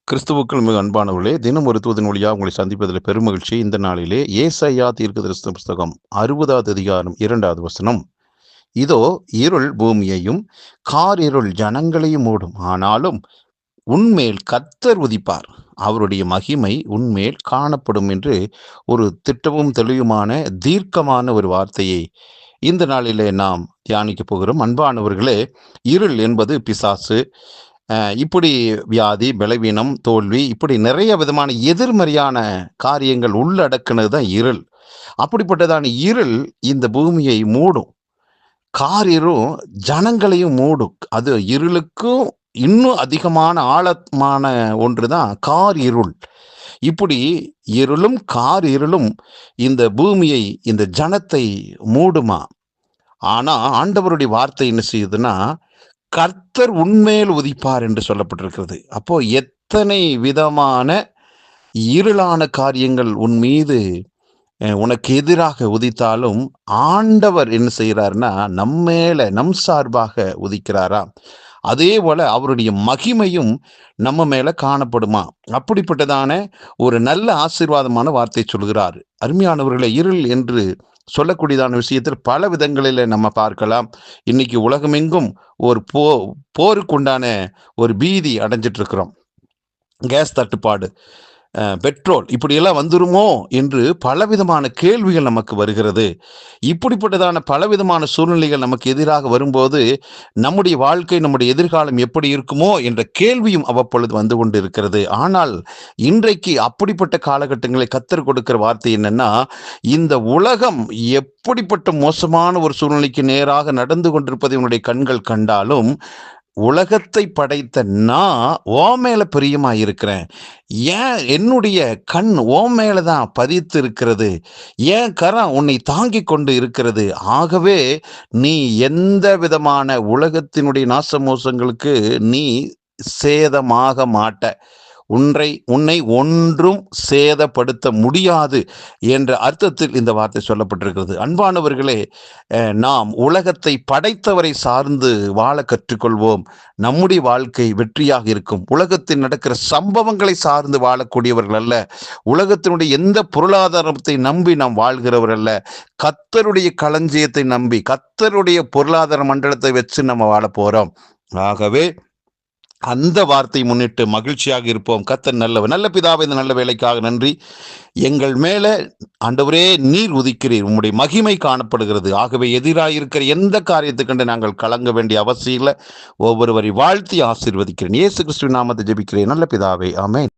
கிறிஸ்துவுக்குள் மிக அன்பானவர்களே, தினம் ஒரு தூதன் வழியாக உங்களை சந்திப்பதில் பெருமகிழ்ச்சி. இந்த நாளிலே ஏசாயா தீர்க்கதரிசன புஸ்தகம் 60வது அதிகாரம் 2வது வசனம். இதோ இருள் பூமியையும் காரிருள் ஜனங்களையும் மூடும், ஆனாலும் உன்மேல் கர்த்தர் உதிப்பார், அவருடைய மகிமை உன்மேல் காணப்படும் என்று ஒரு திட்டமும் தெளிவுமான தீர்க்கமான ஒரு வார்த்தையை இந்த நாளிலே நாம் தியானிக்க போகிறோம். அன்பானவர்களே, இருள் என்பது பிசாசு. இப்படி வியாதி, பலவீனம், தோல்வி, இப்படி நிறைய விதமான எதிர்மறையான காரியங்கள் உள்ளடக்கினது தான் இருள். அப்படிப்பட்டதான இருள் இந்த பூமியை மூடும். காரிருள் ஜனங்களையும் மூடும். அது இருளுக்கும் இன்னும் அதிகமான ஆழமான ஒன்று தான் கார் இருள். இப்படி இருளும் கார் இருளும் இந்த பூமியை, இந்த ஜனத்தை மூடுமா. ஆனா ஆண்டவருடைய வார்த்தை என்ன செய்யுதுன்னா, கர்த்தர் உன்மேல் உதிப்பார் என்று சொல்லப்பட்டிருக்கிறது. அப்போ எத்தனை விதமான இருளான காரியங்கள் உன் மீது உனக்கு எதிராக உதித்தாலும் ஆண்டவர் என்ன செய்கிறார்னா, நம்மேல நம் சார்பாக உதிக்கிறாரா. அதே போல அவருடைய மகிமையும் நம்ம மேல காணப்படுமா. அப்படிப்பட்டதான ஒரு நல்ல ஆசீர்வாதமான வார்த்தை சொல்கிறார். அருமையானவர்களை, இருள் என்று சொல்லக்கூடியதான விஷயத்தில் பல விதங்களில் நம்ம பார்க்கலாம். இன்னைக்கு உலகமெங்கும் ஒரு போருக்குண்டான ஒரு பீதி அடைஞ்சிட்டு இருக்கிறோம். கேஸ் தட்டுப்பாடு, பெட்ரோல் இப்படியெல்லாம் வந்துருமோ என்று பலவிதமான கேள்விகள் நமக்கு வருகிறது. இப்படிப்பட்டதான பலவிதமான சூழ்நிலைகள் நமக்கு எதிராக வரும்போது நம்முடைய வாழ்க்கை, நம்முடைய எதிர்காலம் எப்படி இருக்குமோ என்ற கேள்வியும் அவ்வப்பொழுது வந்து கொண்டு இருக்கிறது. ஆனால் இன்றைக்கு அப்படிப்பட்ட காலகட்டங்களை கர்த்தர் கொடுக்கிற வார்த்தை என்னன்னா, இந்த உலகம் எப்படிப்பட்ட மோசமான ஒரு சூழ்நிலைக்கு நேராக நடந்து கொண்டிருப்பதை உன்னுடைய கண்கள் கண்டாலும், உலகத்தை படைத்த நான் ஓ மேல பிரியமா இருக்கிறேன். ஏன் என்னுடைய கண் ஓ மேலதான் பதித்து இருக்கிறது. ஏன் கரம் உன்னை தாங்கி கொண்டு இருக்கிறது. ஆகவே நீ எந்த விதமான உலகத்தினுடைய நாசமோசங்களுக்கு நீ சேதமாக மாட்ட. உன்னை ஒன்றும் சேதப்படுத்த முடியாது என்ற அர்த்தத்தில் இந்த வார்த்தை சொல்லப்பட்டிருக்கிறது. அன்பானவர்களே, நாம் உலகத்தை படைத்தவரை சார்ந்து வாழ கற்றுக்கொள்வோம். நம்முடைய வாழ்க்கை வெற்றியாக இருக்கும். உலகத்தில் நடக்கிற சம்பவங்களை சார்ந்து வாழக்கூடியவர்கள் அல்ல. உலகத்தினுடைய எந்த பொருளாதாரத்தை நம்பி நாம் வாழ்கிறவர் அல்ல. கர்த்தருடைய களஞ்சியத்தை நம்பி, கர்த்தருடைய பொருளாதார மண்டலத்தை வச்சு நம்ம வாழ போறோம். ஆகவே அந்த வார்த்தை முன்னிட்டு மகிழ்ச்சியாக இருப்போம். கர்த்தர் நல்லவர். நல்ல பிதாவே, இந்த நல்ல வேலைக்காக நன்றி. எங்கள் மேல ஆண்டவரே நீர் உதிக்கிறீர், உம்முடைய மகிமை காணப்படுகிறது. ஆகவே எதிராயிருக்கிற எந்த காரியத்தை கண்டு நாங்கள் கலங்க வேண்டிய அவசியம் இல்லை. ஒவ்வொருவரை வாழ்த்தி ஆசீர்வதிக்கிறேன். இயேசு கிறிஸ்துவின் நாமத்தை ஜெபிக்கிறேன் நல்ல பிதாவே, ஆமென்.